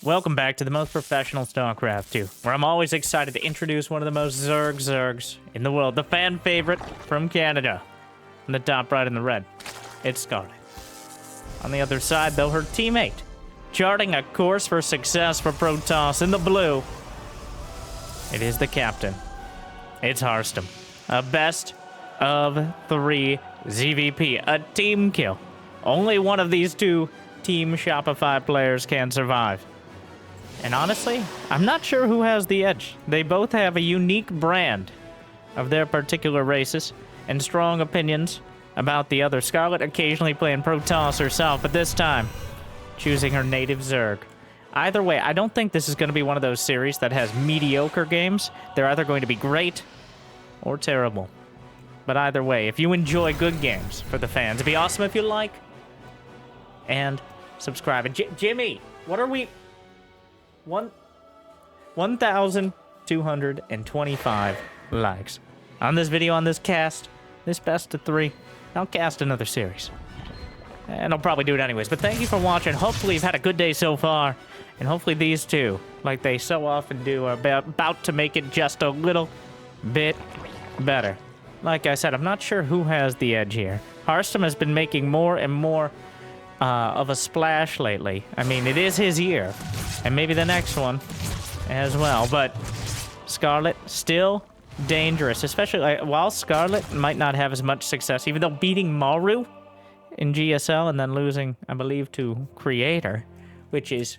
Welcome back to the most professional StarCraft 2, where I'm always excited to introduce one of the most Zergs in the world, the fan favorite from Canada. In the top right in the red, it's Scarlett. On the other side, though, her teammate, charting a course for success for Protoss in the blue. It is the captain. It's Harstem, a best of 3 ZVP, a team kill. Only one of these two Team Shopify players can survive. And honestly, I'm not sure who has the edge. They both have a unique brand of their particular races and strong opinions about the other. Scarlett occasionally playing Protoss herself, but this time choosing her native Zerg. Either way, I don't think this is going to be one of those series that has mediocre games. They're either going to be great or terrible. But either way, if you enjoy good games for the fans, it'd be awesome if you like and subscribe. And Jimmy, what are we... 1,225 likes on this video, on this cast, this best of 3. I'll cast another series. And I'll probably do it anyways. But thank you for watching. Hopefully you've had a good day so far. And hopefully these two, like they so often do, are about to make it just a little bit better. Like I said, I'm not sure who has the edge here. Harstem has been making more and more of a splash lately. I mean, it is his year. And maybe the next one as well. But Scarlett still dangerous. Especially while Scarlett might not have as much success, even though beating Maru in GSL and then losing, I believe, to Creator, which is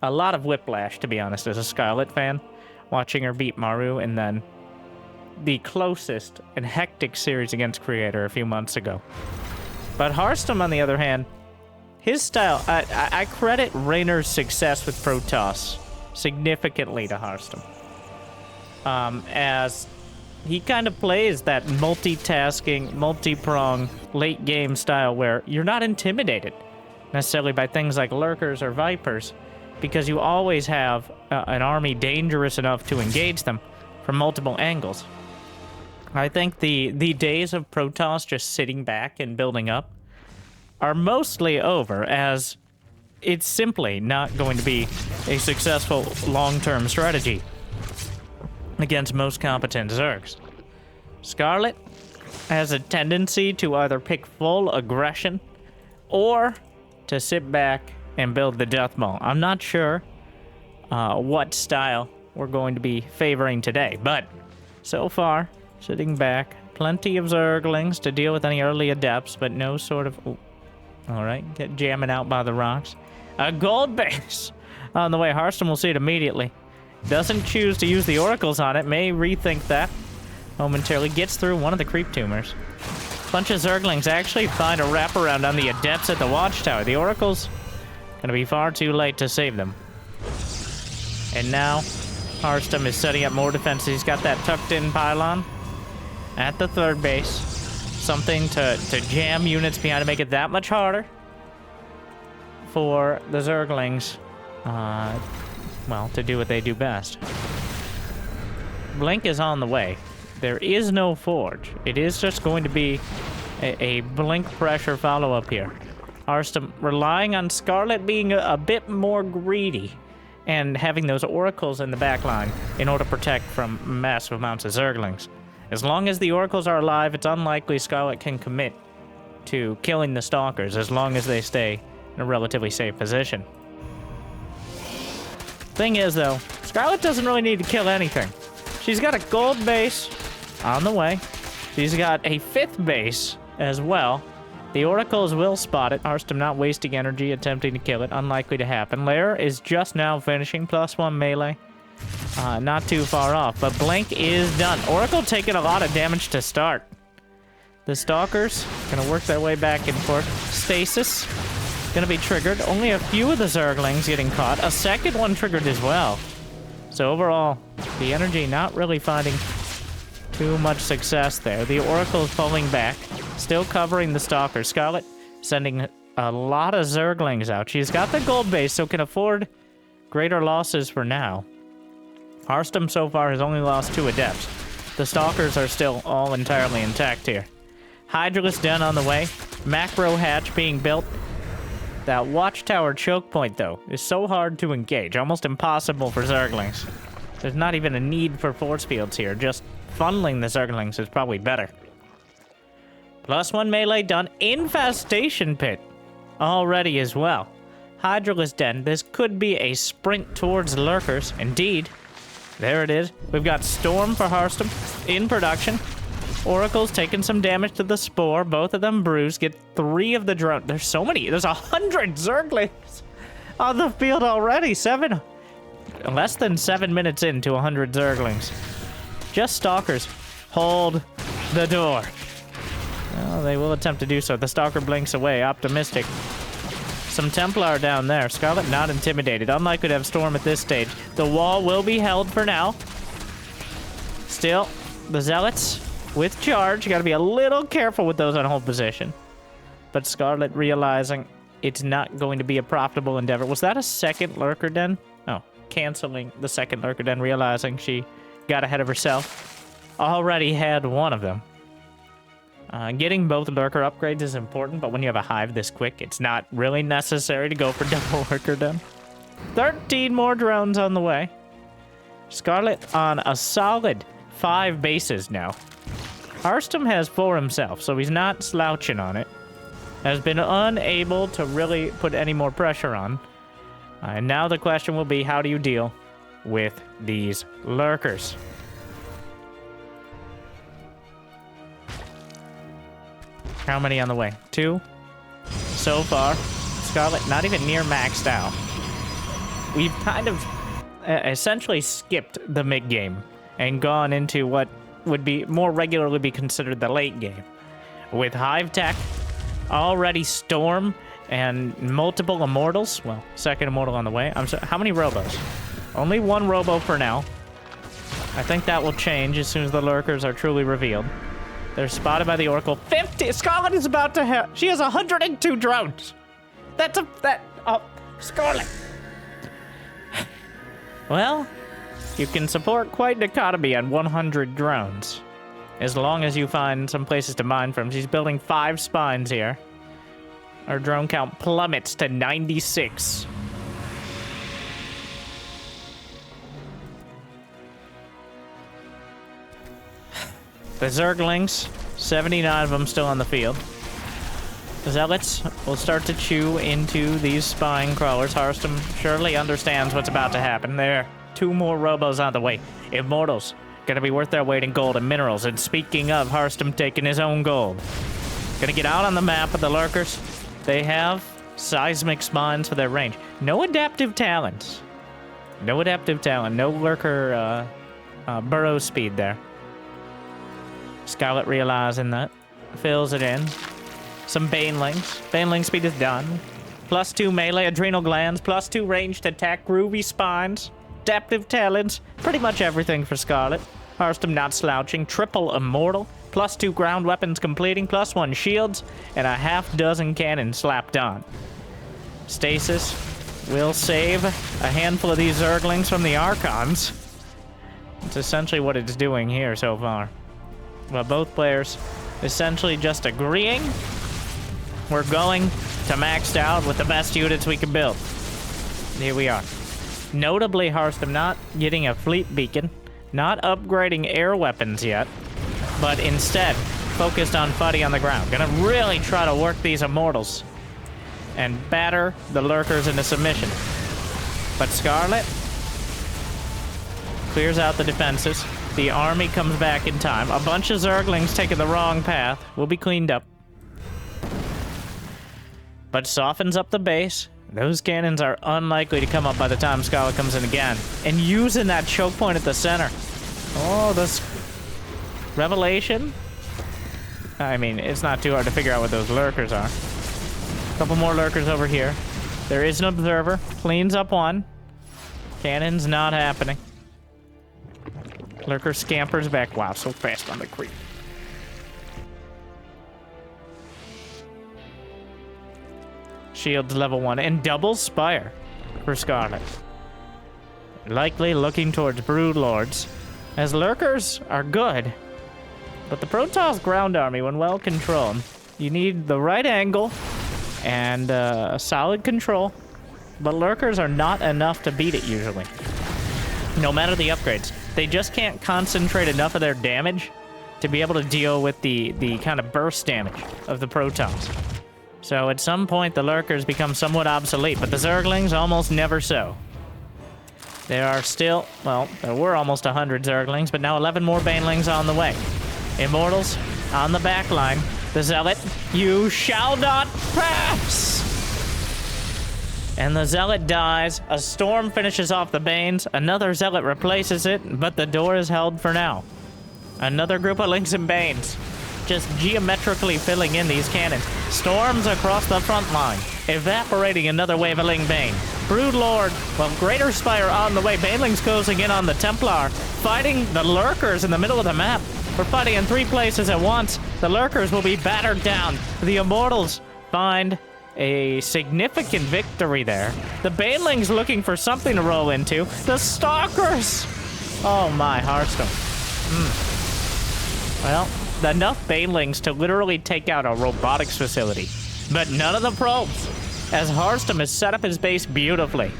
a lot of whiplash, to be honest, as a Scarlett fan. Watching her beat Maru and then the closest and hectic series against Creator a few months ago. But Harstem, on the other hand, his style, I credit Raynor's success with Protoss significantly to Harstem. As he kind of plays that multitasking, multi-prong, late-game style where you're not intimidated necessarily by things like Lurkers or Vipers, because you always have an army dangerous enough to engage them from multiple angles. I think the days of Protoss just sitting back and building up are mostly over, as it's simply not going to be a successful long-term strategy against most competent Zergs. Scarlett has a tendency to either pick full aggression or to sit back and build the death ball. I'm not sure what style we're going to be favoring today, but so far, sitting back, plenty of Zerglings to deal with any early adepts, but no sort of... Ooh. All right, get jamming out by the rocks. A gold base on the way. Harstem will see it immediately. Doesn't choose to use the oracles on it. May rethink that momentarily. Gets through one of the creep tumors. Bunch of Zerglings actually find a wraparound on the adepts at the watchtower. The oracles gonna be far too late to save them. And now Harstem is setting up more defenses. He's got that tucked in pylon at the third base. Something to jam units behind to make it that much harder for the Zerglings, well, to do what they do best. Blink is on the way. There is no Forge. It is just going to be a Blink pressure follow-up here. Harstem relying on Scarlett being a bit more greedy and having those oracles in the back line in order to protect from massive amounts of Zerglings. As long as the oracles are alive, it's unlikely Scarlett can commit to killing the stalkers as long as they stay in a relatively safe position. Thing is, though, Scarlett doesn't really need to kill anything. She's got a gold base on the way. She's got a 5th base as well. The oracles will spot it. Harstem not wasting energy attempting to kill it. Unlikely to happen. Lair is just now finishing. +1 melee. Not too far off, but Blink is done. Oracle taking a lot of damage to start. The Stalkers gonna work their way back and forth. Stasis gonna be triggered. Only a few of the Zerglings getting caught. A second one triggered as well. So overall, the energy not really finding too much success there. The Oracle is pulling back, still covering the Stalkers. Scarlett sending a lot of Zerglings out. She's got the gold base, so can afford greater losses for now. Harstem so far has only lost 2 adepts. The Stalkers are still all entirely intact here. Hydralisk Den on the way. Macro hatch being built. That watchtower choke point, though, is so hard to engage. Almost impossible for Zerglings. There's not even a need for force fields here. Just funneling the Zerglings is probably better. +1 melee done. Infestation Pit already as well. Hydralisk Den. This could be a sprint towards lurkers. Indeed. There it is. We've got Storm for Harstem in production. Oracle's taking some damage to the Spore. Both of them bruised. Get 3 of the drone. There's so many. There's 100 Zerglings on the field already. Less than 7 minutes into 100 Zerglings. Just Stalkers. Hold the door. Well, they will attempt to do so. The Stalker blinks away. Optimistic. Some Templar down there. Scarlett not intimidated. Unlikely to have Storm at this stage. The wall will be held for now. Still, the Zealots with charge. Gotta be a little careful with those on hold position. But Scarlett realizing it's not going to be a profitable endeavor. Was that a second Lurker Den? Oh, canceling the second Lurker Den, realizing she got ahead of herself. Already had one of them. Getting both Lurker upgrades is important, but when you have a hive this quick, it's not really necessary to go for double Lurker Den. 13 more drones on the way. Scarlett on a solid 5 bases now. Harstem has 4 himself, so he's not slouching on it. Has been unable to really put any more pressure on. And now the question will be, how do you deal with these lurkers? How many on the way? 2 so far. Scarlett not even near maxed out. We've kind of essentially skipped the mid game and gone into what would be more regularly be considered the late game. With Hive Tech, already Storm, and multiple Immortals. Well, second Immortal on the way. How many Robos? Only 1 Robo for now. I think that will change as soon as the Lurkers are truly revealed. They're spotted by the Oracle. 50! Scarlett is about to have... She has 102 drones! Scarlett! Well, you can support quite an economy on 100 drones. As long as you find some places to mine from. She's building 5 spines here. Our drone count plummets to 96. The Zerglings, 79 of them still on the field. The Zealots will start to chew into these spine crawlers. Harstem surely understands what's about to happen. There, 2 more Robos on the way. Immortals, gonna be worth their weight in gold and minerals. And speaking of, Harstem taking his own gold. Gonna get out on the map of the Lurkers. They have seismic spines for their range. No adaptive talents. No adaptive talent. No Lurker burrow speed there. Scarlett realizing that. Fills it in. Some Banelings. Baneling speed is done. +2 melee, adrenal glands. +2 ranged attack, groovy spines. Adaptive talents. Pretty much everything for Scarlett. Harstem not slouching. Triple immortal. +2 ground weapons completing. +1 shields. And a half-dozen cannons slapped on. Stasis will save a handful of these Zerglings from the Archons. It's essentially what it's doing here so far. Well, both players essentially just agreeing we're going to maxed out with the best units we can build. Here we are. Notably, Harstem not getting a fleet beacon, not upgrading air weapons yet, but instead focused on Fuddy on the ground. Gonna really try to work these Immortals and batter the Lurkers into submission. But Scarlett clears out the defenses. The army comes back in time. A bunch of Zerglings taking the wrong path. Will be cleaned up. But softens up the base. Those cannons are unlikely to come up by the time Scarlett comes in again. And using that choke point at the center. Oh, this revelation. I mean, it's not too hard to figure out what those Lurkers are. A couple more Lurkers over here. There is an observer. Cleans up 1. Cannon's not happening. Lurker scampers back. Wow, so fast on the creep. Shields level 1 and double Spire for Scarlett. Likely looking towards Brood Lords, as Lurkers are good, but the Protoss ground army, when well controlled, you need the right angle and solid control. But lurkers are not enough to beat it usually. No matter the upgrades. They just can't concentrate enough of their damage to be able to deal with the kind of burst damage of the Protoss. So at some point, the lurkers become somewhat obsolete, but the Zerglings almost never so. There are still, well, there were almost 100 Zerglings, but now 11 more Banelings on the way. Immortals on the back line. The Zealot, you shall not pass! And the Zealot dies. A storm finishes off the Banes. Another Zealot replaces it, but the door is held for now. Another group of Lings and Banes. Just geometrically filling in these cannons. Storms across the front line. Evaporating another wave of Ling Bane. Broodlord, well, Greater Spire on the way. Banelings closing in on the Templar. Fighting the Lurkers in the middle of the map. We're fighting in 3 places at once. The Lurkers will be battered down. The Immortals find a significant victory there. The Banelings looking for something to roll into. The Stalkers! Oh my, Harstem. Well, enough Banelings to literally take out a robotics facility. But none of the probes, as Harstem has set up his base beautifully.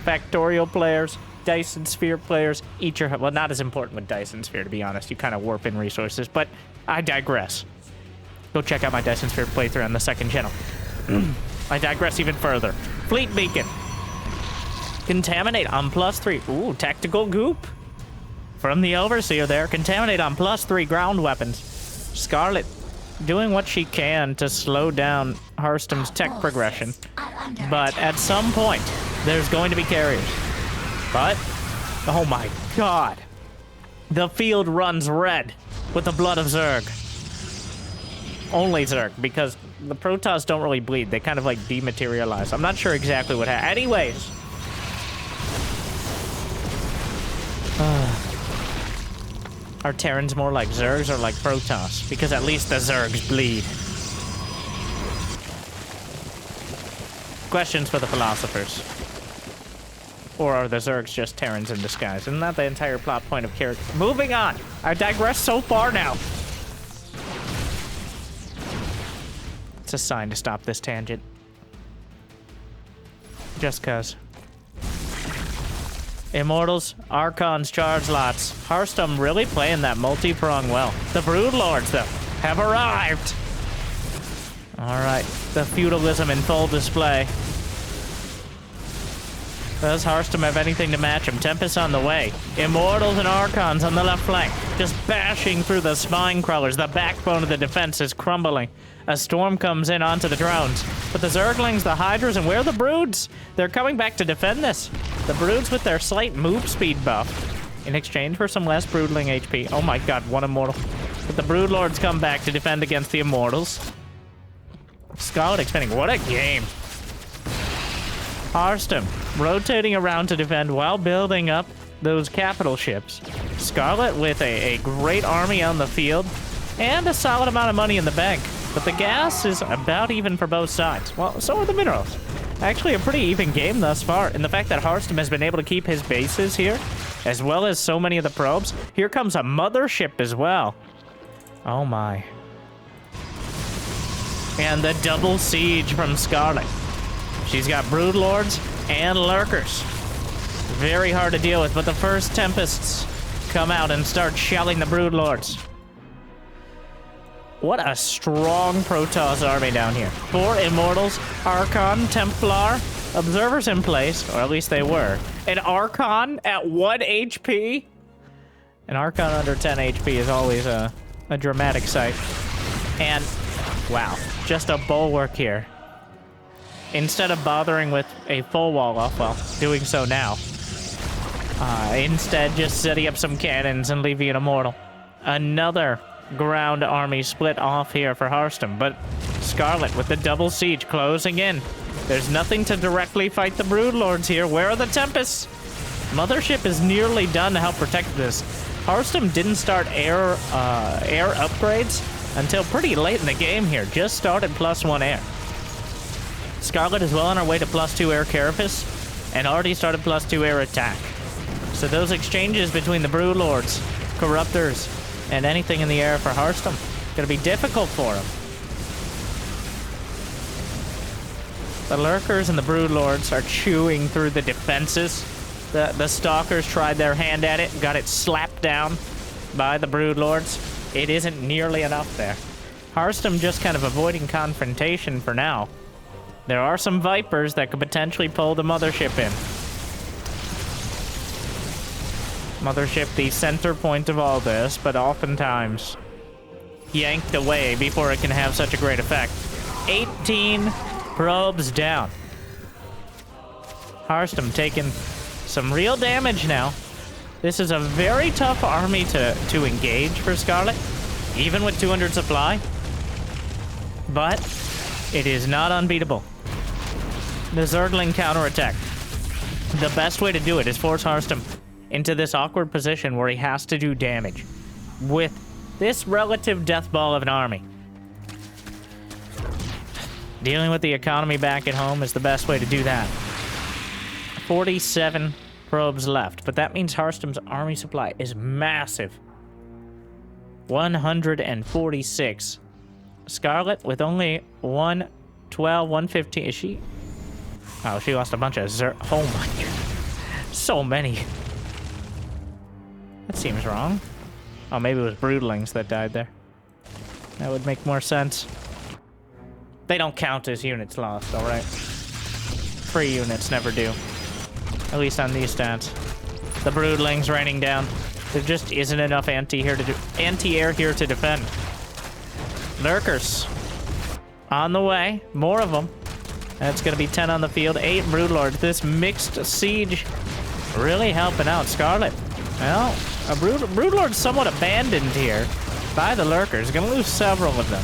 Factorial players, Dyson Sphere players, each are, well, not as important with Dyson Sphere, to be honest. You kind of warp in resources, but I digress. Go check out my Dyson Sphere playthrough on the 2nd channel. I digress even further. Fleet Beacon. Contaminate on +3. Ooh, tactical goop. From the Overseer there. Contaminate on +3 ground weapons. Scarlett doing what she can to slow down Harstem's tech progression. But at some point, there's going to be carriers. But, oh my god. The field runs red with the blood of Zerg. Only Zerg, because the Protoss don't really bleed. They kind of like dematerialize. I'm not sure exactly what happened. Anyways. Are Terrans more like Zergs or like Protoss? Because at least the Zergs bleed. Questions for the philosophers. Or are the Zergs just Terrans in disguise? Isn't that the entire plot point of character? Moving on! I digress so far now. It's a sign to stop this tangent. Just cuz. Immortals, Archons, charge lots. Harstem really playing that multi-prong well. The Broodlords, though, have arrived. Alright, the feudalism in full display. Does Harstem have anything to match him? Tempest on the way. Immortals and Archons on the left flank. Just bashing through the spine crawlers. The backbone of the defense is crumbling. A storm comes in onto the drones. But the Zerglings, the Hydras, and where are the Broods? They're coming back to defend this. The Broods with their slight move speed buff. In exchange for some less Broodling HP. Oh my god, one Immortal. But the Broodlords come back to defend against the Immortals. Scarlett expanding. What a game. Harstem rotating around to defend while building up those capital ships. Scarlett with a great army on the field and a solid amount of money in the bank. But the gas is about even for both sides. Well, so are the minerals. Actually, a pretty even game thus far. And the fact that Harstem has been able to keep his bases here, as well as so many of the probes. Here comes a mothership as well. Oh my. And the double siege from Scarlett. She's got Broodlords and Lurkers. Very hard to deal with, but the first Tempests come out and start shelling the Broodlords. What a strong Protoss army down here. 4 Immortals, Archon, Templar, Observers in place, or at least they were. An Archon at 1 HP? An Archon under 10 HP is always a dramatic sight. And, wow, just a bulwark here. Instead of bothering with a full wall off, well, doing so now. Instead, just setting up some cannons and leaving an Immortal. Another ground army split off here for Harstem, but Scarlett with the double siege closing in. There's nothing to directly fight the Broodlords here. Where are the Tempests? Mothership is nearly done to help protect this. Harstem didn't start air upgrades until pretty late in the game here. Just started +1 air. Scarlett is well on her way to +2 air carapace and already started +2 air attack. So those exchanges between the Broodlords, Corruptors, and anything in the air for Harstem gonna be difficult for him. The Lurkers and the Broodlords are chewing through the defenses. The Stalkers tried their hand at it, got it slapped down by the Broodlords. It isn't nearly enough there. Harstem just kind of avoiding confrontation for now. There are some Vipers that could potentially pull the Mothership in. Mothership, the center point of all this, but oftentimes yanked away before it can have such a great effect. 18 probes down. Harstem taking some real damage now. This is a very tough army to engage for Scarlett, even with 200 supply. But it is not unbeatable. The Zergling counterattack. The best way to do it is force Harstem into this awkward position where he has to do damage with this relative death ball of an army. Dealing with the economy back at home is the best way to do that. 47 probes left, but that means Harstem's army supply is massive. 146. Scarlett with only 112, 115. Is she? Oh, she lost a bunch of oh my god. So many. That seems wrong. Oh, maybe it was Broodlings that died there. That would make more sense. They don't count as units lost, alright? Free units never do. At least on these stats. The Broodlings raining down. There just isn't enough anti-air here to defend. Lurkers. On the way. More of them. That's going to be 10 on the field. 8 Broodlords. This mixed siege really helping out Scarlett. Well, a Broodlord's somewhat abandoned here by the Lurkers. Going to lose several of them.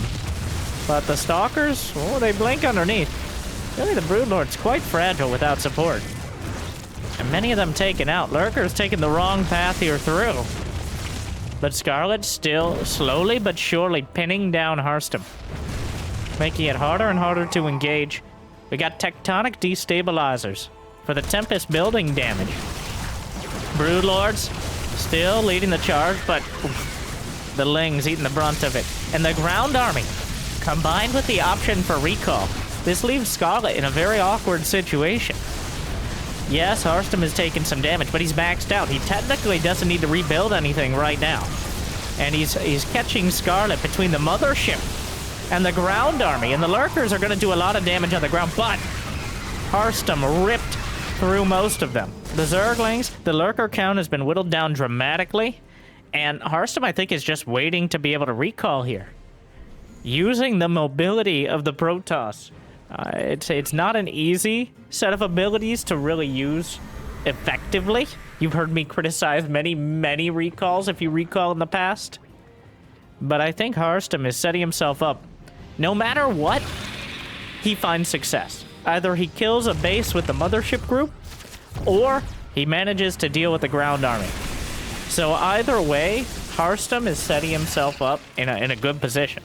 But the Stalkers, oh, they blink underneath. Really, the Broodlord's quite fragile without support. And many of them taken out. Lurkers taking the wrong path here through. But Scarlett still slowly but surely pinning down Harstem. Making it harder and harder to engage. We got tectonic destabilizers for the Tempest building damage. Broodlords still leading the charge, but oof, the Lings eating the brunt of it. And the ground army, combined with the option for recall, this leaves Scarlett in a very awkward situation. Yes, Harstem is taking some damage, but he's maxed out. He technically doesn't need to rebuild anything right now. And he's catching Scarlett between the Mothership and the ground army, and the Lurkers are going to do a lot of damage on the ground, but Harstem ripped through most of them. The Zerglings, the Lurker count has been whittled down dramatically, and Harstem, I think, is just waiting to be able to recall here. Using the mobility of the Protoss. It's not an easy set of abilities to really use effectively. You've heard me criticize many recalls, if you recall in the past. But I think Harstem is setting himself up. No matter what, he finds success. Either he kills a base with the Mothership group, or he manages to deal with the ground army. So either way, Harstem is setting himself up in a good position.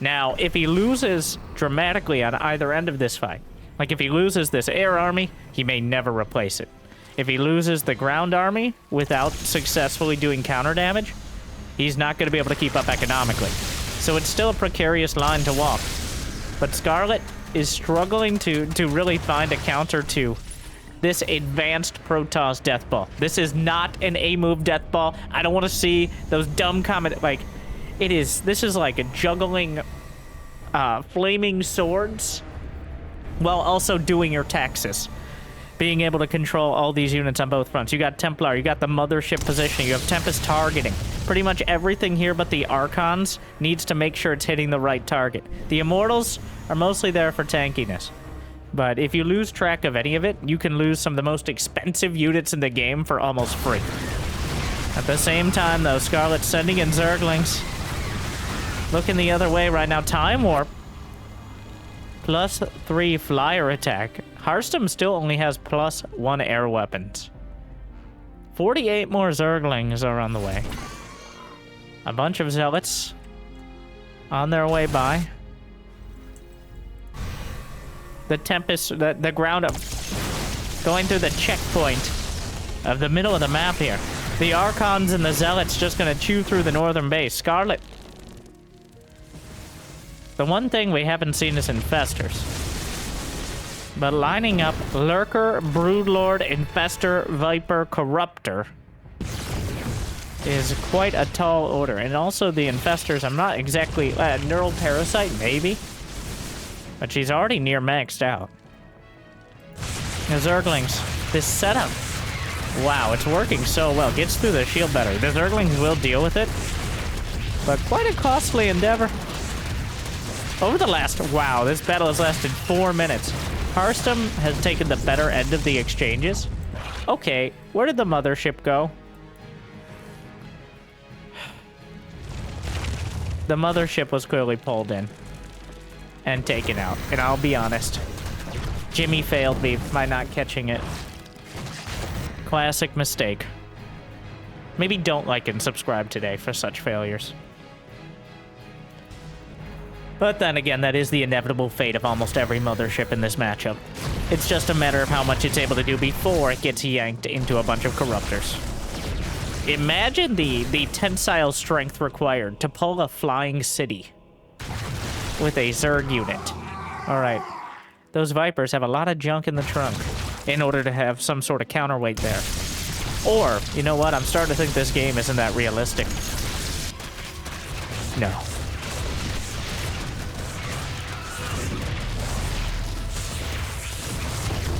Now, if he loses dramatically on either end of this fight, like if he loses this air army, he may never replace it. If he loses the ground army without successfully doing counter damage, he's not going to be able to keep up economically. So it's still a precarious line to walk. But Scarlett is struggling to really find a counter to this advanced Protoss death ball. This is not an A-move death ball. I don't want to see those dumb comment, like, this is like a juggling flaming swords while also doing your taxes. Being able to control all these units on both fronts. You got Templar, you got the Mothership positioning, you have Tempest targeting. Pretty much everything here but the Archons needs to make sure it's hitting the right target. The Immortals are mostly there for tankiness. But if you lose track of any of it, you can lose some of the most expensive units in the game for almost free. At the same time, though, Scarlett's sending in Zerglings. Looking the other way right now. Time Warp. +3 flyer attack. Harstem still only has +1 air weapons. 48 more Zerglings are on the way. A bunch of Zealots on their way by. The Tempest, the ground up, going through the checkpoint of the middle of the map here. The Archons and the Zealots just gonna chew through the northern base. Scarlett. The one thing we haven't seen is Infestors. But lining up Lurker, Broodlord, Infestor, Viper, Corruptor is quite a tall order. And also the Infestors, I'm not exactly... Neural Parasite, maybe? But she's already near maxed out. The Zerglings, this setup. Wow, it's working so well. Gets through the shield better. The Zerglings will deal with it. But quite a costly endeavor. Over the last... Wow, this battle has lasted 4 minutes. Harstem has taken the better end of the exchanges. Okay, where did the mothership go? The mothership was clearly pulled in and taken out. And I'll be honest, Jimmy failed me by not catching it. Classic mistake. Maybe don't like and subscribe today for such failures. But then again, that is the inevitable fate of almost every mothership in this matchup. It's just a matter of how much it's able to do before it gets yanked into a bunch of corruptors. Imagine the tensile strength required to pull a flying city with a Zerg unit. All right. Those Vipers have a lot of junk in the trunk in order to have some sort of counterweight there. Or, you know what? I'm starting to think this game isn't that realistic. No.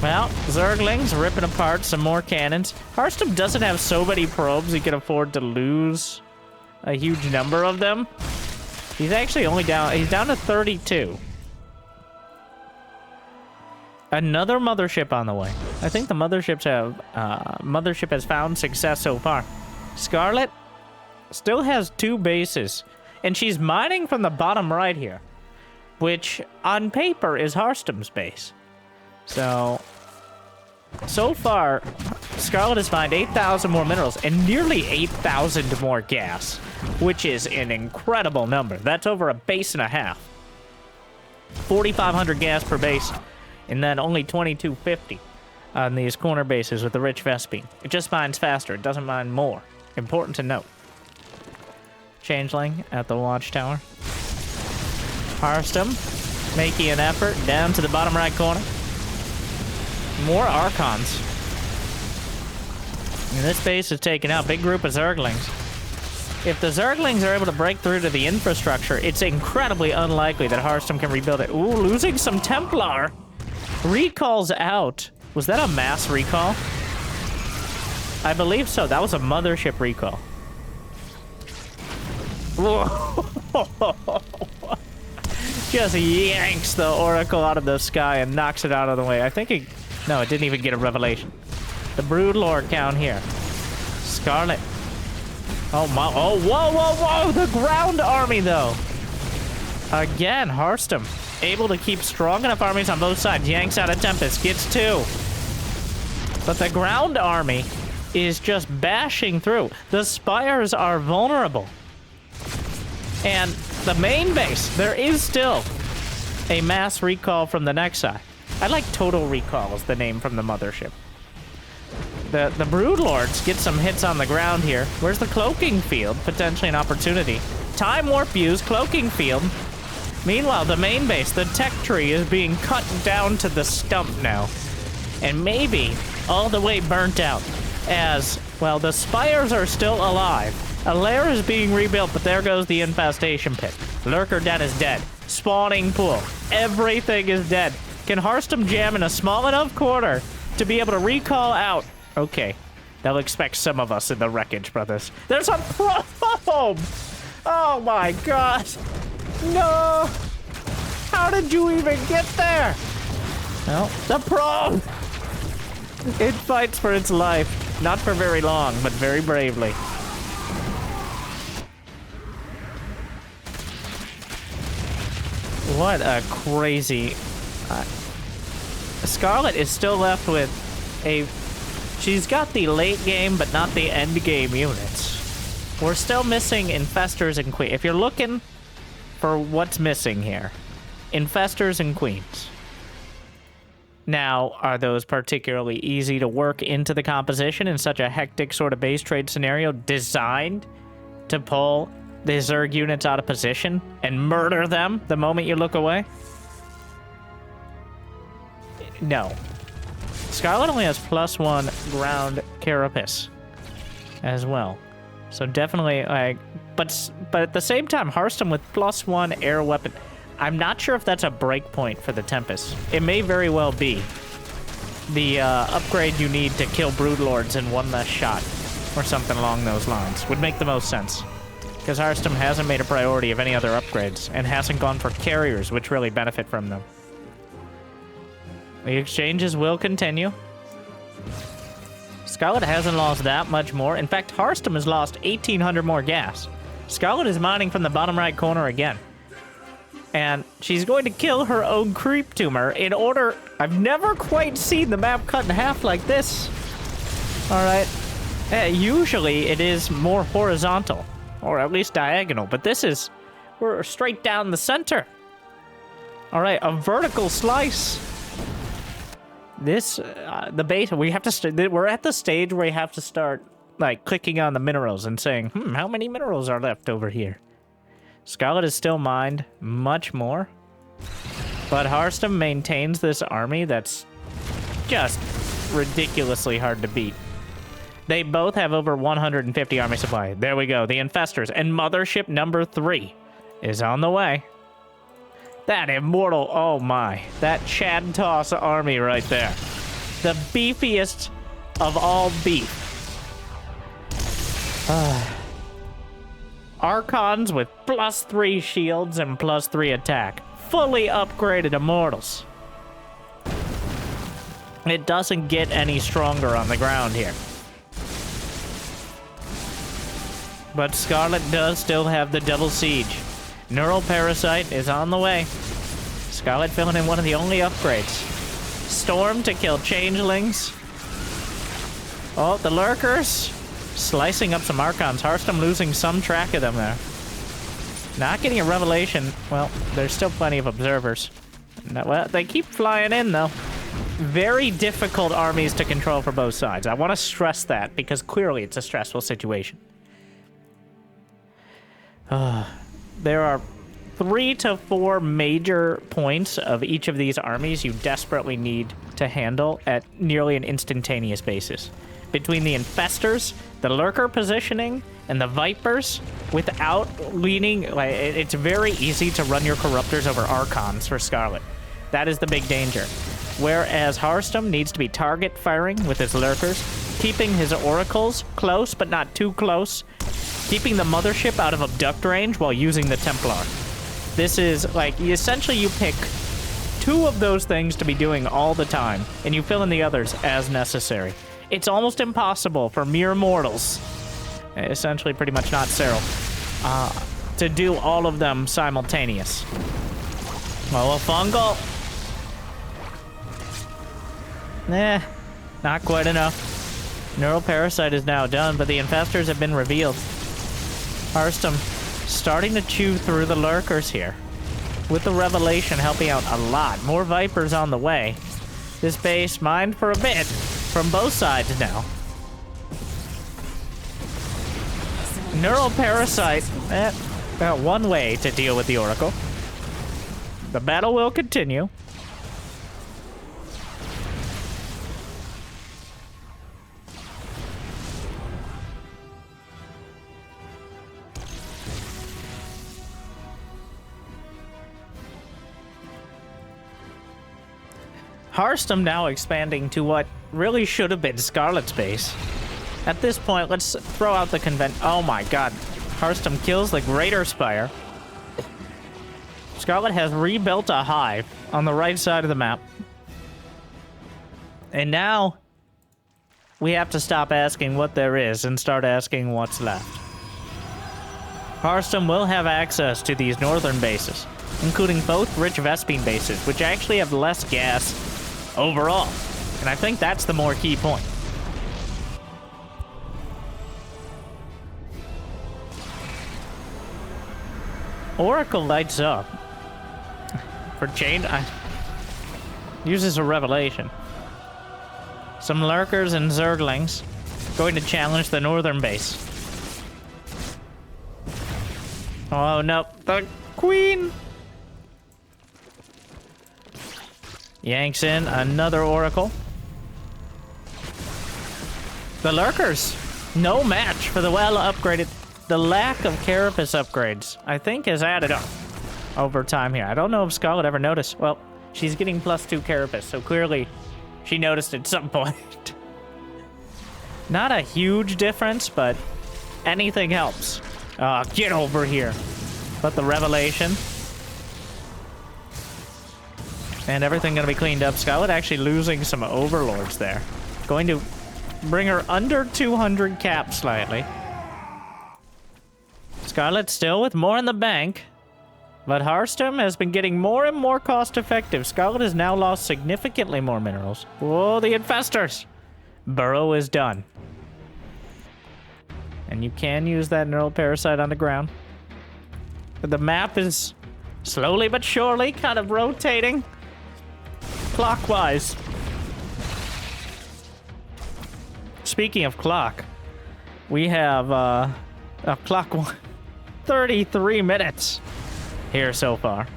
Well, Zerglings ripping apart some more cannons. Harstem doesn't have so many probes he can afford to lose a huge number of them. He's actually only down... He's down to 32. Another mothership on the way. I think the motherships have... mothership has found success so far. Scarlett still has 2 bases. And she's mining from the bottom right here. Which, on paper, is Harstem's base. So far, Scarlett has mined 8,000 more minerals and nearly 8,000 more gas, which is an incredible number. That's over a base and a half. 4,500 gas per base, and then only 2,250 on these corner bases with the rich Vespine. It just mines faster. It doesn't mine more. Important to note. Changeling at the watchtower. Harstem making an effort down to the bottom right corner. More Archons. And this base is taken out. Big group of Zerglings. If the Zerglings are able to break through to the infrastructure, it's incredibly unlikely that Harstem can rebuild it. Ooh, losing some Templar. Recalls out. Was that a mass recall? I believe so. That was a mothership recall. Just yanks the Oracle out of the sky and knocks it out of the way. I think it... No, it didn't even get a revelation. The Broodlord down here. Scarlet. Oh, my... Oh, whoa, whoa, whoa! The ground army, though. Again, Harstem. Able to keep strong enough armies on both sides. Yanks out a Tempest. Gets 2. But the ground army is just bashing through. The spires are vulnerable. And the main base, there is still a mass recall from the next side. I like Total Recall as the name from the mothership. The Broodlords get some hits on the ground here. Where's the Cloaking Field? Potentially an opportunity. Time Warp Fuse, Cloaking Field. Meanwhile, the main base, the tech tree, is being cut down to the stump now. And maybe all the way burnt out. As, well, the spires are still alive. A lair is being rebuilt, but there goes the infestation pit. Lurker Den is dead. Spawning pool. Everything is dead. Can Harstem jam in a small enough corner to be able to recall out? Okay. They'll expect some of us in the wreckage, brothers. There's a probe! Oh my gosh. No! How did you even get there? Well, the probe! It fights for its life. Not for very long, but very bravely. What a crazy... Scarlett is still left with a... She's got the late game, but not the end game units. We're still missing Infestors and Queens. If you're looking for what's missing here, Infestors and Queens. Now, are those particularly easy to work into the composition in such a hectic sort of base trade scenario designed to pull the Zerg units out of position and murder them the moment you look away? No. Scarlett only has +1 ground carapace as well. So definitely, like, but at the same time, Harstem with +1 air weapon. I'm not sure if that's a breakpoint for the Tempest. It may very well be the upgrade you need to kill Broodlords in one less shot, or something along those lines. Would make the most sense. Because Harstem hasn't made a priority of any other upgrades, and hasn't gone for carriers, which really benefit from them. The exchanges will continue. Scarlett hasn't lost that much more. In fact, Harstem has lost 1,800 more gas. Scarlett is mining from the bottom right corner again. And she's going to kill her own creep tumor in order... I've never quite seen the map cut in half like this. Alright. Usually it is more horizontal. Or at least diagonal. But this is... We're straight down the center. Alright, a vertical slice. This, the beta, we have to, we're at the stage where you have to start, like, clicking on the minerals and saying, how many minerals are left over here? Scarlett is still mined much more, but Harstem maintains this army that's just ridiculously hard to beat. They both have over 150 army supply. There we go, the Infestors, and Mothership number 3 is on the way. That immortal, oh my. That Chad Toss army right there. The beefiest of all beef. Archons with +3 shields and +3 attack. Fully upgraded immortals. It doesn't get any stronger on the ground here. But Scarlett does still have the double siege. Neural Parasite is on the way. Scarlett filling in one of the only upgrades. Storm to kill changelings. Oh, the lurkers. Slicing up some Archons. Harstem losing some track of them there. Not getting a revelation. Well, there's still plenty of observers. Well, they keep flying in, though. Very difficult armies to control for both sides. I want to stress that, because clearly it's a stressful situation. There are 3 to 4 major points of each of these armies you desperately need to handle at nearly an instantaneous basis. Between the Infestors, the Lurker positioning, and the Vipers, without leaning... Like, it's very easy to run your Corruptors over Archons for Scarlett. That is the big danger. Whereas Harstem needs to be target firing with his Lurkers, keeping his Oracles close but not too close, keeping the Mothership out of abduct range while using the Templar. This is, like, essentially you pick 2 of those things to be doing all the time, and you fill in the others as necessary. It's almost impossible for mere mortals, essentially pretty much not Cyril, to do all of them simultaneous. Oh, a fungal. Not quite enough. Neural Parasite is now done, but the Infestors have been revealed. Harstem starting to chew through the Lurkers here, with the Revelation helping out a lot. More Vipers on the way. This base mined for a bit from both sides now. Neural Parasite, one way to deal with the Oracle. The battle will continue. Harstem now expanding to what really should have been Scarlett's base. At this point, let's throw out the convent. Oh my god. Harstem kills the Greater Spire. Scarlett has rebuilt a hive on the right side of the map. And now we have to stop asking what there is and start asking what's left. Harstem will have access to these northern bases, including both rich Vespine bases, which actually have less gas overall. And I think that's the more key point. Oracle lights up. For chain, uses a revelation. Some lurkers and zerglings going to challenge the northern base. Oh no, the queen! Yanks in another Oracle. The Lurkers, no match for the well-upgraded. The lack of Carapace upgrades, I think, has added up over time here. I don't know if Scarlett ever noticed. Well, she's getting +2 Carapace, so clearly she noticed at some point. Not a huge difference, but anything helps. Get over here. But the Revelation. And everything gonna be cleaned up. Scarlett actually losing some Overlords there. Going to bring her under 200 cap slightly. Scarlett still with more in the bank. But Harstem has been getting more and more cost-effective. Scarlett has now lost significantly more minerals. Whoa, the Infestors! Burrow is done. And you can use that Neural Parasite on the ground. But the map is slowly but surely kind of rotating clockwise. Speaking of clock, we have a clock 33 minutes here so far.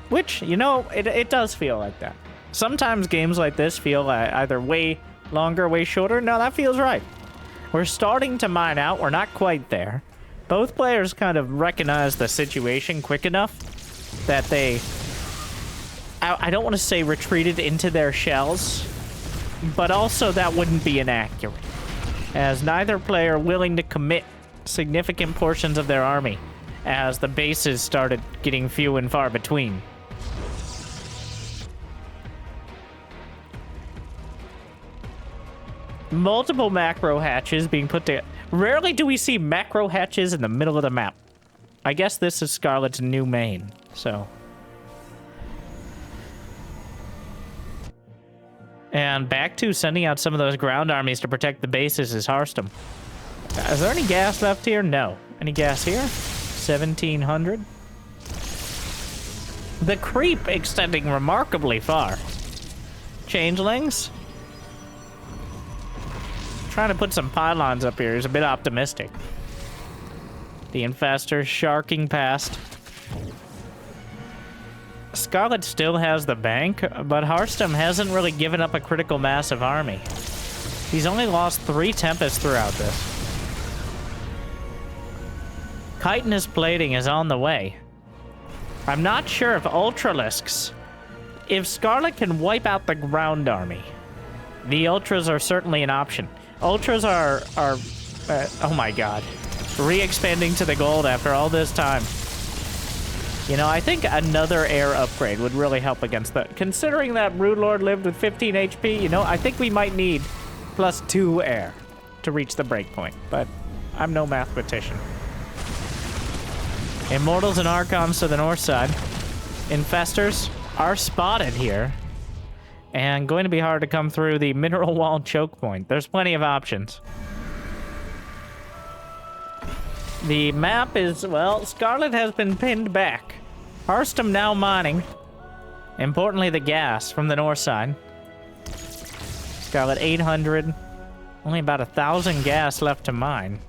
Which, you know, it does feel like that. Sometimes games like this feel either way longer, way shorter. No, that feels right. We're starting to mine out. We're not quite there. Both players kind of recognize the situation quick enough that they... I don't want to say retreated into their shells, but also that wouldn't be inaccurate, as neither player willing to commit significant portions of their army as the bases started getting few and far between. Multiple macro hatches being put together. Rarely do we see macro hatches in the middle of the map. I guess this is Scarlett's new main, so... And back to sending out some of those ground armies to protect the bases is Harstem. Is there any gas left here? No. Any gas here? 1,700. The creep extending remarkably far. Changelings. Trying to put some pylons up here is a bit optimistic. The Infestor sharking past. Scarlett still has the bank, but Harstem hasn't really given up a critical mass of army. He's only lost 3 Tempests throughout this. Chitinous plating is on the way. I'm not sure if Ultralisks... If Scarlett can wipe out the ground army, the Ultras are certainly an option. Ultras are oh my god. Re-expanding to the gold after all this time. You know, I think another air upgrade would really help against that. Considering that Broodlord lived with 15 HP, you know, I think we might need +2 air to reach the breakpoint, but I'm no mathematician. Immortals and Archons to the north side. Infestors are spotted here. And going to be hard to come through the mineral wall choke point. There's plenty of options. The map is, well, Scarlett has been pinned back. Harstem now mining. Importantly, the gas from the north side. Scarlett 800. Only about 1,000 gas left to mine.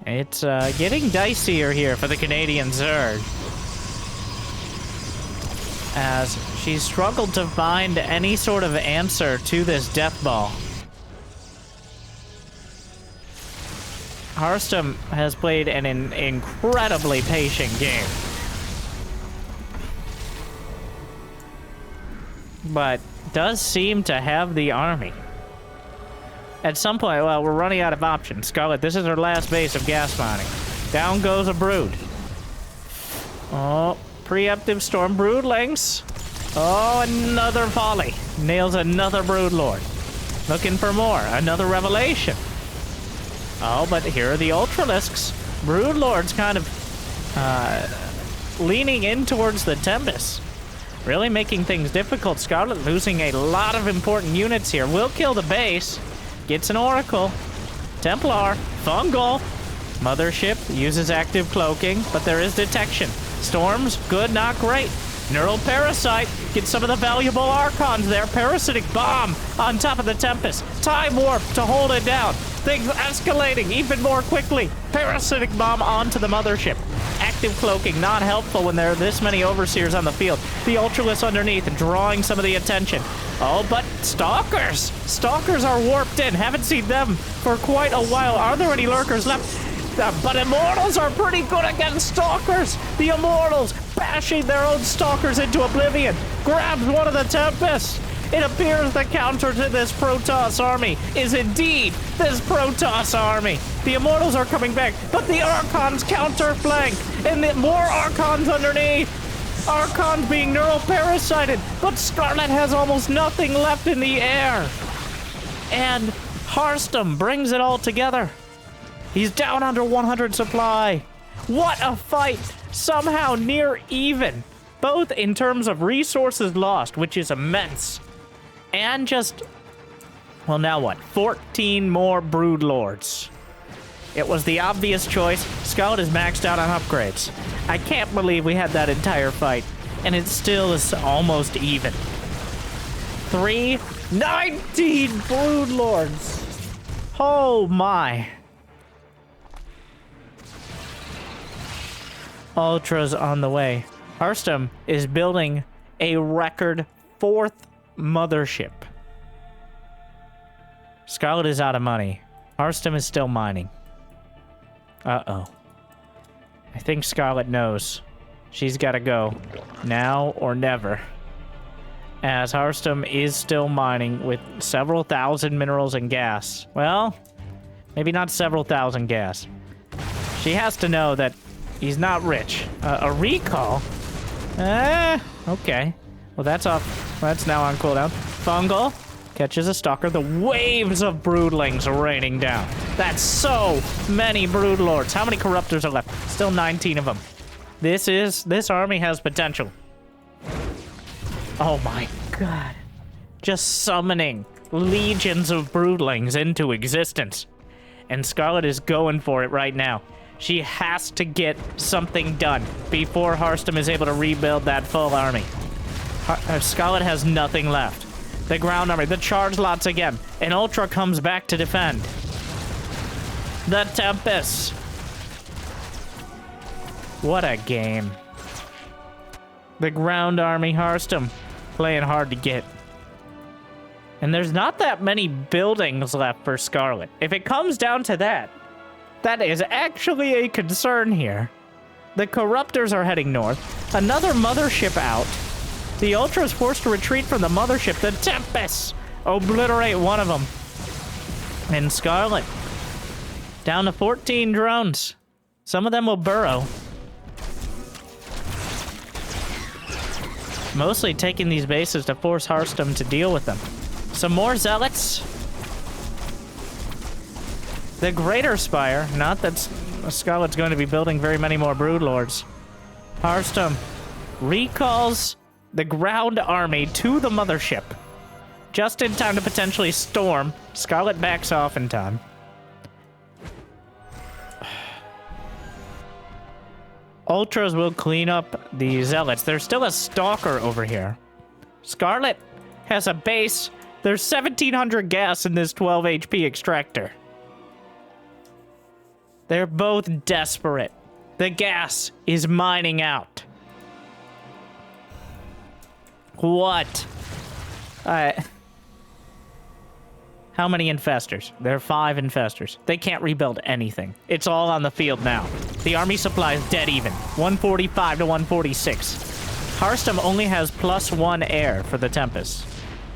It's getting dicier here for the Canadian Zerg, as she's struggled to find any sort of answer to this death ball. Harstem has played an incredibly patient game, but does seem to have the army. At some point, well, we're running out of options. Scarlett, this is her last base of gas mining. Down goes a brood. Oh, preemptive storm broodlings. Oh, another volley. Nails another broodlord. Looking for more. Another revelation. Oh, but here are the Ultralisks. Broodlord's kind of leaning in towards the Tempest. Really making things difficult. Scarlett losing a lot of important units here. Will kill the base. Gets an Oracle. Templar. Fungal. Mothership uses active cloaking, but there is detection. Storms, good, not great. Neural Parasite gets some of the valuable Archons there. Parasitic Bomb on top of the Tempest. time warp to hold it down. Things escalating even more quickly. Parasitic bomb onto the mothership. Active cloaking, not helpful when there are this many overseers on the field. The Ultralisk underneath, drawing some of the attention. Oh, but Stalkers! Stalkers are warped in. Haven't seen them for quite a while. Are there any lurkers left? But Immortals are pretty good against Stalkers. The Immortals bashing their own Stalkers into oblivion. Grabs one of the Tempests. It appears the counter to this Protoss army is indeed this Protoss army. The Immortals are coming back, but the Archons counter-flank, and more Archons underneath. Archons being neuroparasited, but Scarlett has almost nothing left in the air. And Harstem brings it all together. He's down under 100 supply. What a fight! Somehow near even, both in terms of resources lost, which is immense, and just, well, now what? 14 more Broodlords. It was the obvious choice. Scarlett is maxed out on upgrades. I can't believe we had that entire fight, and it still is almost even. 19 Broodlords. Oh my. Ultras on the way. Harstem is building a record 4th mothership. Scarlett is out of money. Harstem is still mining. Uh-oh. I think Scarlett knows. She's got to go. Now or never. As Harstem is still mining with several thousand minerals and gas. Well, maybe not several thousand gas. She has to know that he's not rich. A recall? Okay. Well, that's off. That's now on cooldown. Fungal catches a stalker. The waves of broodlings raining down. That's so many broodlords. How many corruptors are left? Still 19 of them. This army has potential. Oh my god. Just summoning legions of broodlings into existence. And Scarlett is going for it right now. She has to get something done before Harstem is able to rebuild that full army. Scarlett has nothing left. The ground army, the charge lots again. An Ultra comes back to defend. The Tempest. What a game. The ground army, Harstem, playing hard to get. And there's not that many buildings left for Scarlett. If it comes down to that, that is actually a concern here. The Corruptors are heading north. Another mothership out. The Ultra is forced to retreat from the mothership. The Tempest obliterate one of them. And Scarlett down to 14 drones. Some of them will burrow. Mostly taking these bases to force Harstem to deal with them. Some more Zealots. The Greater Spire, not that Scarlett's going to be building very many more Broodlords. Harstem recalls the ground army to the mothership. Just in time to potentially storm. Scarlett backs off in time. Ultras will clean up the Zealots. There's still a Stalker over here. Scarlett has a base. There's 1,700 gas in this 12 HP extractor. They're both desperate. The gas is mining out. What? How many infestors? There are 5 infestors. They can't rebuild anything. It's all on the field now. The army supply is dead even. 145 to 146. Harstem only has +1 air for the Tempest.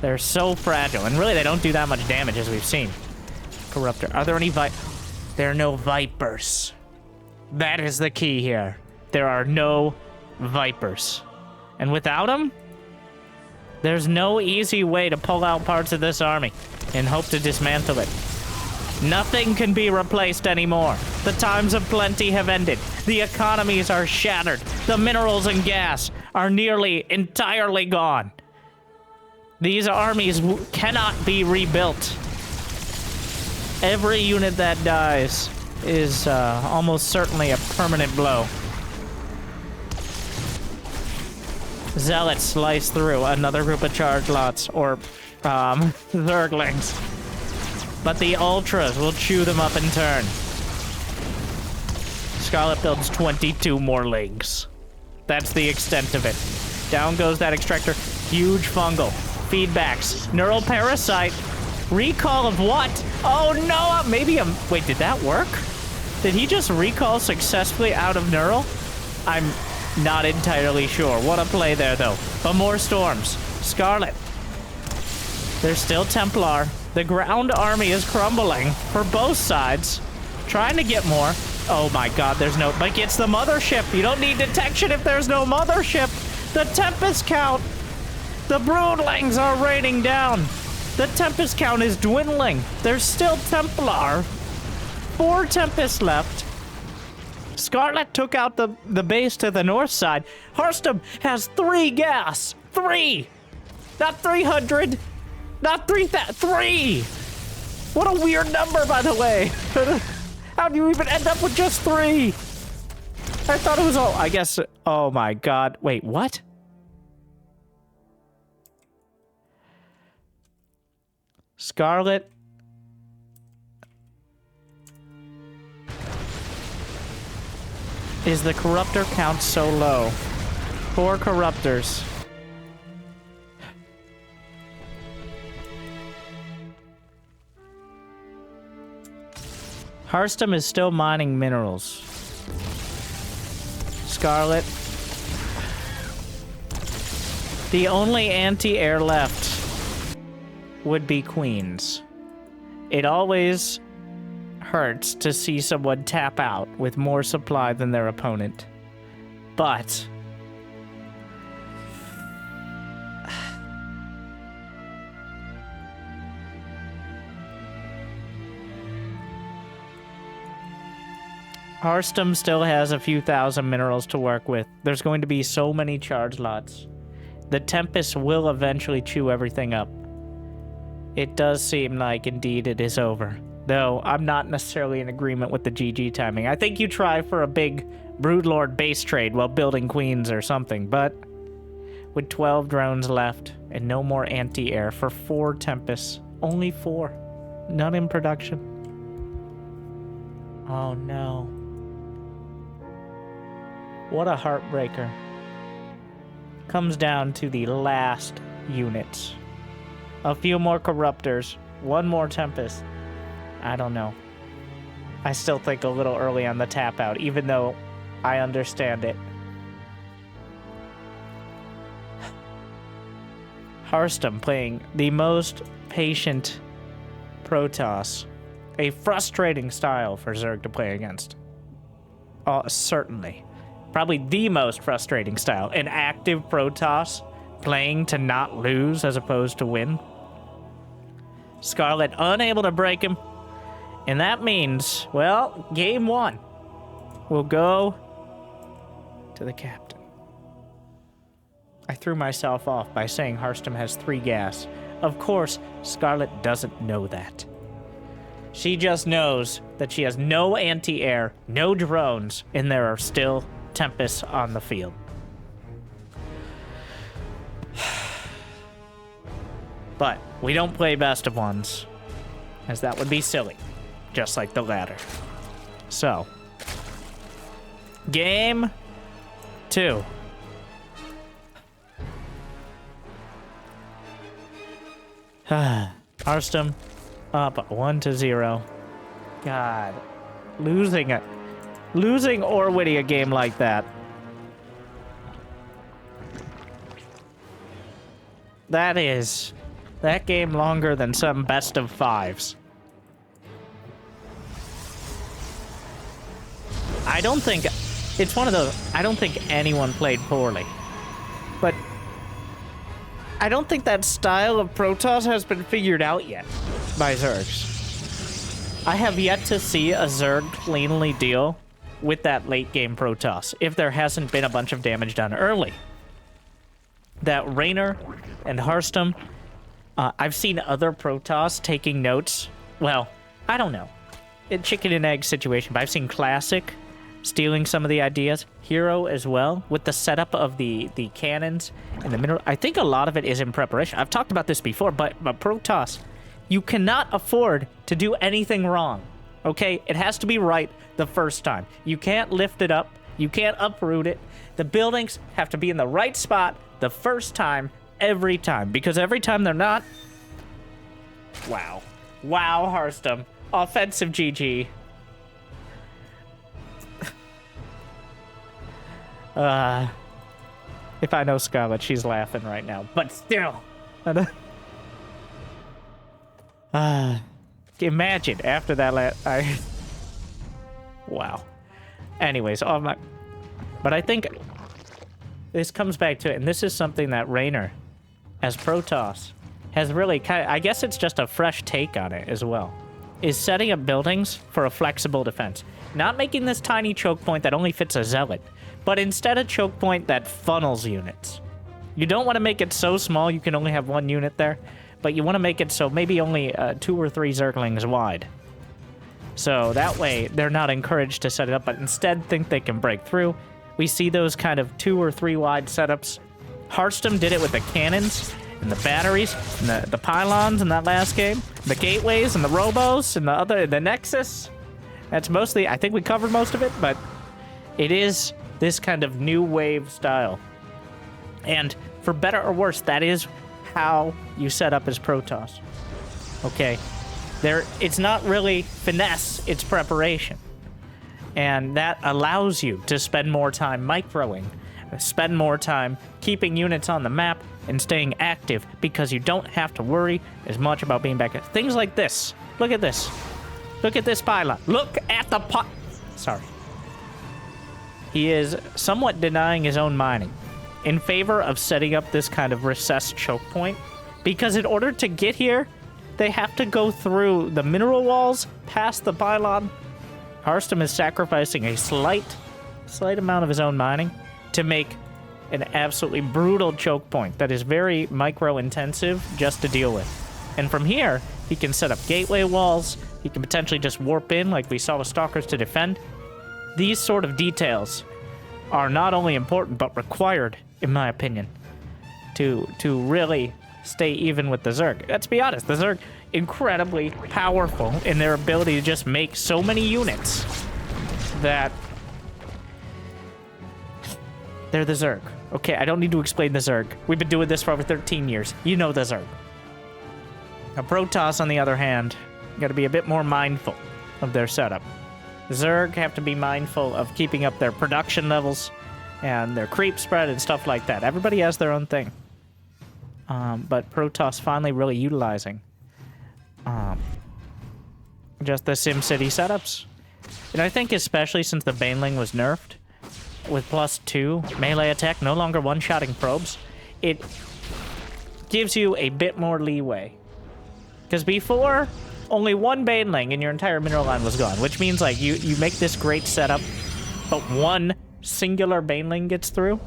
They're so fragile, and really they don't do that much damage as we've seen. Corruptor. Are there any There are no Vipers. That is the key here. There are no Vipers. And without them, there's no easy way to pull out parts of this army and hope to dismantle it. Nothing can be replaced anymore. The times of plenty have ended. The economies are shattered. The minerals and gas are nearly entirely gone. These armies cannot be rebuilt. Every unit that dies is almost certainly a permanent blow. Zealots slice through another group of charge lots, or Zerglings. but the Ultras will chew them up in turn. Scarlett builds 22 more links. That's the extent of it. Down goes that extractor. Huge fungal. Feedbacks. Neural parasite. Recall of what? Oh no! Maybe wait, did that work? Did he just recall successfully out of neural? I'm not entirely sure. What a play there, though. But more storms. Scarlett. There's still Templar. The ground army is crumbling for both sides. Trying to get more. Oh my god, there's no... But it's the mothership. You don't need detection if there's no mothership. The Tempest count. The Broodlings are raining down. The Tempest count is dwindling. There's still Templar. 4 Tempests left. Scarlett took out the base to the north side. Harstem has 3 gas. 3! Not 300. Not 3,000. 3! What a weird number, by the way. How do you even end up with just 3? I thought it was all... I guess... Oh my god. Wait, what? Scarlett... Is the corruptor count so low? 4 corruptors. Harstem is still mining minerals. Scarlett. The only anti-air left would be Queens. It always hurts to see someone tap out with more supply than their opponent. But Harstem still has a few thousand minerals to work with. There's going to be so many charge lots. The Tempest will eventually chew everything up. It does seem like indeed it is over. Though I'm not necessarily in agreement with the GG timing. I think you try for a big Broodlord base trade while building Queens or something, but with 12 drones left and no more anti-air for 4 Tempests. Only 4. None in production. Oh no. What a heartbreaker. Comes down to the last units. A few more Corruptors. 1 more Tempest. I don't know. I still think a little early on the tap out, even though I understand it. Harstem playing the most patient Protoss. A frustrating style for Zerg to play against. Certainly. Probably the most frustrating style. An active Protoss playing to not lose as opposed to win. Scarlett unable to break him. And that means, well, game 1 will go to the captain. I threw myself off by saying Harstem has 3 gas. Of course, Scarlett doesn't know that. She just knows that she has no anti-air, no drones, and there are still Tempests on the field. But we don't play best of ones, as that would be silly, just like the ladder. So, game 2. Harstem up 1-0. God, losing or winning a game like that. That game longer than some best of 5s. I don't think it's one of those. I don't think anyone played poorly, but I don't think that style of Protoss has been figured out yet by Zergs. I have yet to see a Zerg cleanly deal with that late game Protoss if there hasn't been a bunch of damage done early. That Raynor and Harstem, I've seen other Protoss taking notes. Well, I don't know. A chicken and egg situation, but I've seen Classic stealing some of the ideas. Hero as well, with the setup of the cannons and the mineral. I think a lot of it is in preparation. I've talked about this before, but Protoss You cannot afford to do anything wrong, okay? It has to be right the first time. You can't lift it up. You can't uproot it. The buildings have to be in the right spot the first time, every time. Because every time they're not... Wow. Wow, Harstem. Offensive GG. If I know Scarlett, she's laughing right now. But still. Imagine after that wow. Anyways, but I think this comes back to it, and this is something that Raynor, as Protoss, has really I guess it's just a fresh take on it as well, is setting up buildings for a flexible defense. Not making this tiny choke point that only fits a zealot, but instead a choke point that funnels units. You don't want to make it so small you can only have one unit there, but you want to make it so maybe only 2 or 3 Zerglings wide. So that way they're not encouraged to set it up, but instead think they can break through. We see those kind of 2 or 3 wide setups. Harstem did it with the cannons and the batteries and the pylons in that last game, the gateways and the robos and the Nexus. That's mostly, I think we covered most of it, but it is this kind of new wave style. And for better or worse, that is how you set up as Protoss. Okay, it's not really finesse, it's preparation. And that allows you to spend more time microing, spend more time keeping units on the map and staying active, because you don't have to worry as much about being back. Things like this. Look at this. Look at this pylon. Look at the Sorry. He is somewhat denying his own mining in favor of setting up this kind of recessed choke point, because in order to get here, they have to go through the mineral walls, past the pylon. Harstem is sacrificing a slight amount of his own mining to make an absolutely brutal choke point that is very micro-intensive just to deal with. And from here, he can set up gateway walls, he can potentially just warp in like we saw with Stalkers to defend. These sort of details are not only important, but required, in my opinion, to really stay even with the Zerg. Let's be honest, the Zerg, incredibly powerful in their ability to just make so many units that they're the Zerg. Okay, I don't need to explain the Zerg. We've been doing this for over 13 years. You know the Zerg. Now, Protoss, on the other hand, got to be a bit more mindful of their setup. Zerg have to be mindful of keeping up their production levels and their creep spread and stuff like that. Everybody has their own thing. But Protoss finally really utilizing just the SimCity setups. And I think especially since the Baneling was nerfed, with +2 melee attack, no longer one-shotting probes, it gives you a bit more leeway. Because before, only one Baneling and your entire mineral line was gone, which means like you make this great setup, but one singular Baneling gets through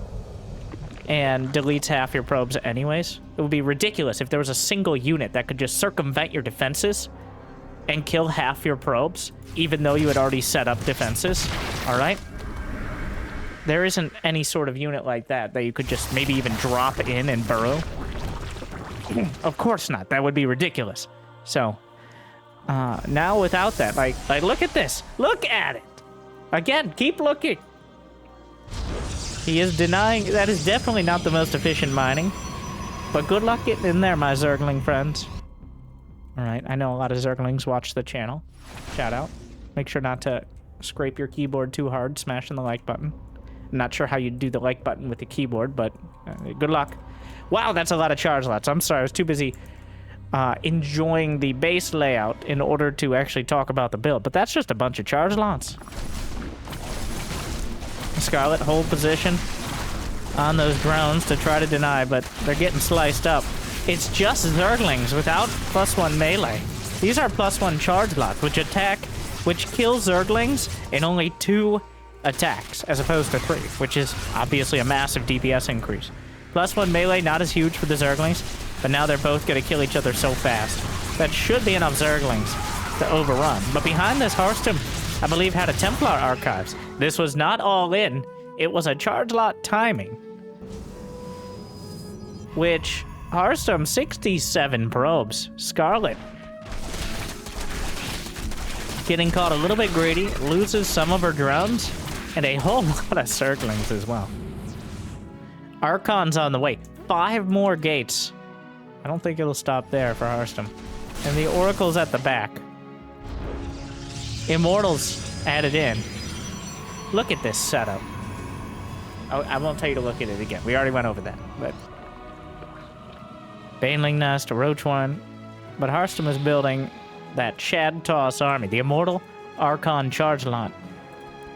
and deletes half your probes anyways. It would be ridiculous if there was a single unit that could just circumvent your defenses and kill half your probes, even though you had already set up defenses, all right? There isn't any sort of unit like that you could just maybe even drop in and burrow. Of course not. That would be ridiculous. So, now without that, like look at this. Look at it. Again, keep looking. He is denying that is definitely not the most efficient mining. But good luck getting in there, my Zergling friends. All right, I know a lot of Zerglings watch the channel. Shout out. Make sure not to scrape your keyboard too hard, smashing the like button. I'm not sure how you do the like button with the keyboard, but good luck. Wow, that's a lot of charge lots. I'm sorry, I was too busy enjoying the base layout in order to actually talk about the build. But that's just a bunch of charge lots. Scarlett, hold position on those drones to try to deny, but they're getting sliced up. It's just Zerglings without +1 melee. These are +1 charge lots, which kill Zerglings in only 2 attacks, as opposed to 3, which is obviously a massive DPS increase. +1 melee, not as huge for the Zerglings, but now they're both going to kill each other so fast. That should be enough Zerglings to overrun. But behind this, Harstem, I believe, had a Templar Archives. This was not all in. It was a charge lot timing. Which, Harstem, 67 probes. Scarlett, Getting caught a little bit greedy, loses some of her drones, and a whole lot of circlings as well. Archon's on the way. 5 more gates. I don't think it'll stop there for Harstem. And the Oracle's at the back. Immortals added in. Look at this setup. Oh, I won't tell you to look at it again. We already went over that. But Baneling Nest, a Roach one. But Harstem is building that Shad Toss army. The Immortal Archon Charge Lot.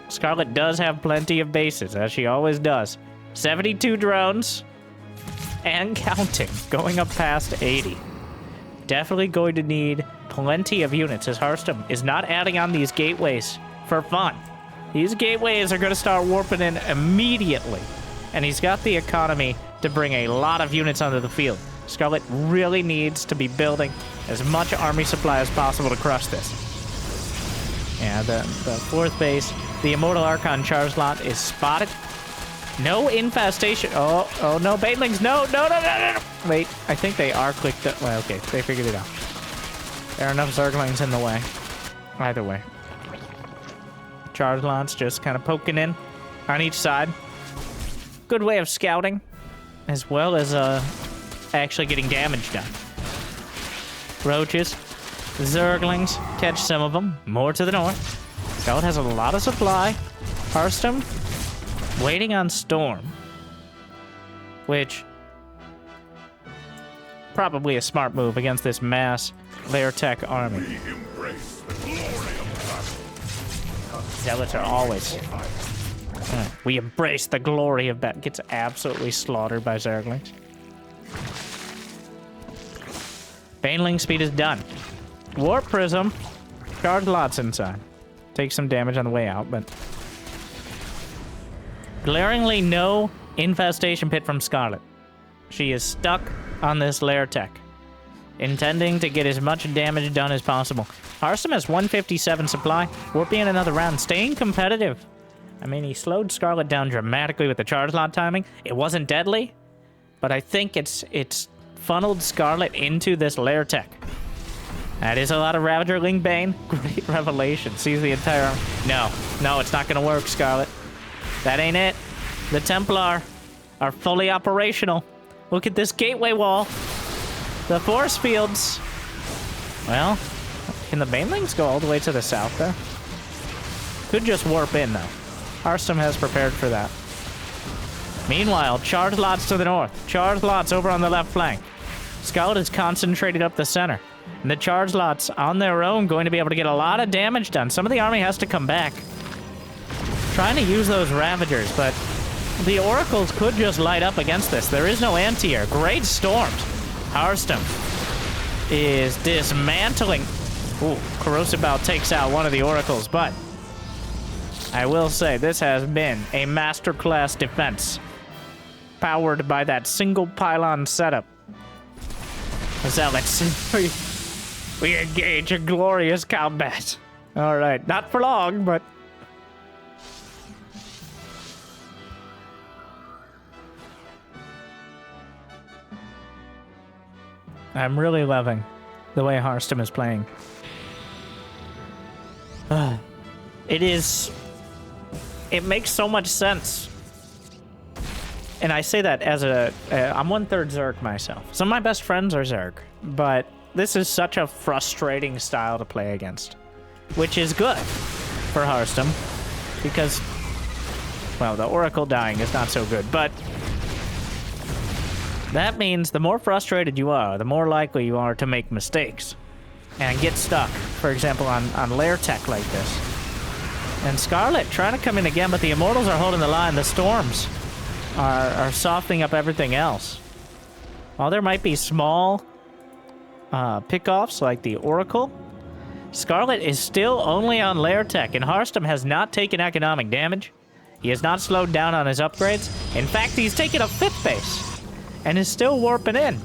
Scarlett does have plenty of bases, as she always does. 72 drones. And counting. Going up past 80. Definitely going to need plenty of units, as Harstem is not adding on these gateways for fun. These gateways are going to start warping in immediately. And he's got the economy to bring a lot of units onto the field. Scarlett really needs to be building as much army supply as possible to crush this. Yeah, the 4th base, the Immortal Archon Charge Lot is spotted. No infestation. Oh no, Banelings, no. Wait, I think they are clicked up. Well, okay, they figured it out. There are enough Zerglings in the way. Either way. Charge Lots just kind of poking in on each side. Good way of scouting, as well as actually getting damage done. Roaches, Zerglings, catch some of them. More to the north. Scarlett has a lot of supply. Harstem waiting on Storm, which probably a smart move against this mass lair tech army. Zealots are always. We embrace the glory of battle. Gets absolutely slaughtered by Zerglings. Baneling speed is done. Warp Prism. Charge Lots inside. Takes some damage on the way out, but glaringly no infestation pit from Scarlett. She is stuck on this lair tech, intending to get as much damage done as possible. Harstem has 157 supply. Warping in another round, staying competitive. I mean, he slowed Scarlett down dramatically with the charge lot timing. It wasn't deadly, but I think it's funneled Scarlett into this lair tech. That is a lot of Ravager Ling Bane. Great revelation. Sees the entire... No, it's not going to work, Scarlett. That ain't it. The Templar are fully operational. Look at this gateway wall. The force fields. Well, can the Banelings go all the way to the south there? Could just warp in, though. Harstem has prepared for that. Meanwhile, charge lots to the north. Charge lots over on the left flank. Scarlett is concentrated up the center. And the charge lots on their own going to be able to get a lot of damage done. Some of the army has to come back. Trying to use those Ravagers, but the Oracles could just light up against this. There is no anti-air. Great storms. Harstem is dismantling. Ooh, Corrosive Bow takes out one of the Oracles, but I will say this has been a masterclass defense powered by that single pylon setup. Zealots, we engage in glorious combat. All right, not for long, but I'm really loving the way Harstem is playing. It makes so much sense. And I say that as I'm 1/3 Zerg myself. Some of my best friends are Zerg, but this is such a frustrating style to play against, which is good for Harstem because, well, the Oracle dying is not so good, but that means the more frustrated you are, the more likely you are to make mistakes and get stuck, for example, on lair tech like this. And Scarlett trying to come in again, but the Immortals are holding the line. The Storms are softening up everything else. While there might be small pickoffs like the Oracle, Scarlett is still only on lair tech, and Harstem has not taken economic damage. He has not slowed down on his upgrades. In fact, he's taken a 5th base and is still warping in.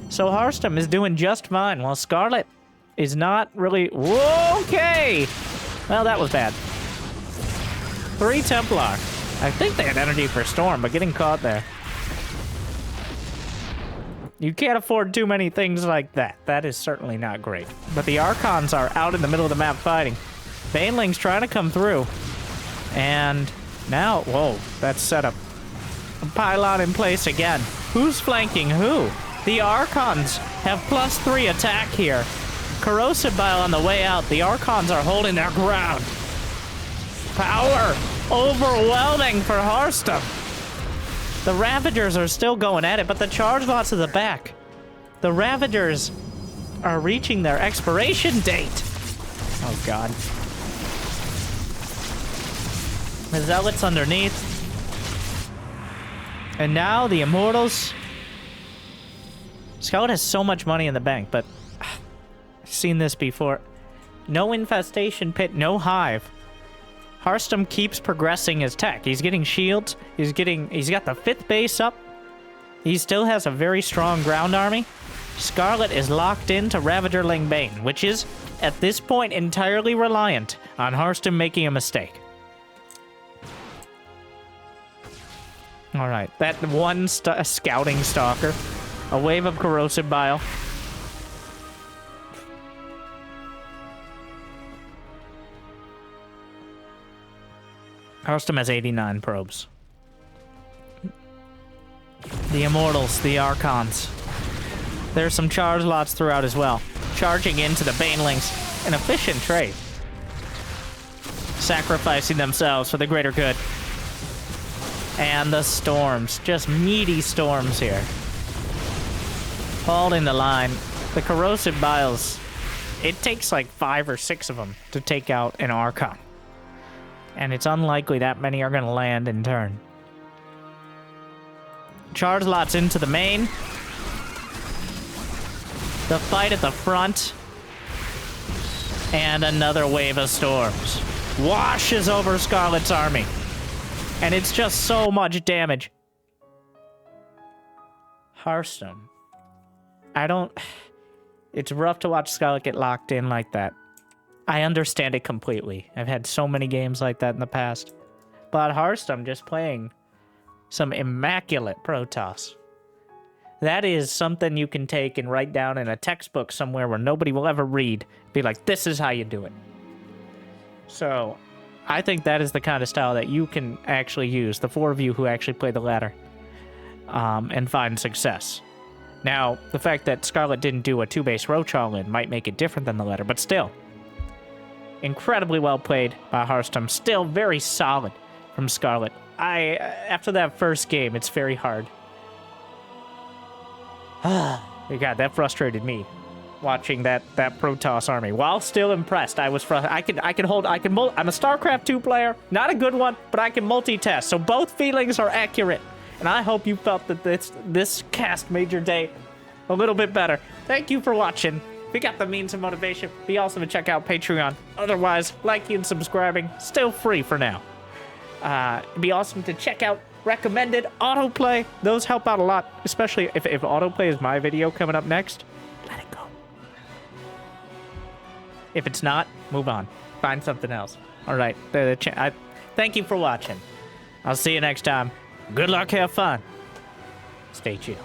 So Harstem is doing just fine, while Scarlett is not really... Okay! Well, that was bad. 3 Templar. I think they had energy for Storm, but getting caught there. You can't afford too many things like that. That is certainly not great. But the Archons are out in the middle of the map fighting. Baneling's trying to come through. And now, whoa, that's set up. A pylon in place again. Who's flanking who? The Archons have +3 attack here. Corrosive Bile on the way out. The Archons are holding their ground. Power overwhelming for Harstem. The Ravagers are still going at it, but the charge lots at the back. The Ravagers are reaching their expiration date. Oh, God. The Zealots underneath. And now the Immortals. Scarlett has so much money in the bank, but I've seen this before. No infestation pit, no hive. Harstem keeps progressing his tech. He's getting shields. He's got the 5th base up. He still has a very strong ground army. Scarlett is locked into Ravagerling Bane, which is, at this point, entirely reliant on Harstem making a mistake. Alright, that one scouting stalker. A wave of corrosive bile. Harstem has 89 probes. The Immortals, the Archons. There's some charge lots throughout as well. Charging into the Banelings. An efficient trade. Sacrificing themselves for the greater good. And the storms. Just meaty storms here. Holding the line. The corrosive biles. It takes like 5 or 6 of them to take out an Archon. And it's unlikely that many are going to land in turn. Charge lots into the main. The fight at the front. And another wave of storms. Washes over Scarlett's army. And it's just so much damage. Harstem. It's rough to watch Scarlett get locked in like that. I understand it completely. I've had so many games like that in the past. But Harstem just playing some immaculate Protoss. That is something you can take and write down in a textbook somewhere where nobody will ever read. Be like, this is how you do it. So, I think that is the kind of style that you can actually use, the 4 of you who actually play the ladder, and find success. Now, the fact that Scarlett didn't do a 2-base roach all-in might make it different than the ladder, but still. Incredibly well played by Harstem. Still very solid from Scarlett. After that first game, it's very hard. God, that frustrated me. Watching that Protoss army. While still impressed, I was frustrated. I'm a StarCraft 2 player. Not a good one, but I can multitask. So both feelings are accurate. And I hope you felt that this cast made your day a little bit better. Thank you for watching. If you got the means of motivation, be awesome to check out Patreon. Otherwise, liking and subscribing, still free for now. It'd be awesome to check out recommended autoplay. Those help out a lot, especially if autoplay is my video coming up next. Let it go. If it's not, move on. Find something else. All right. Thank you for watching. I'll see you next time. Good luck, have fun. Stay chill.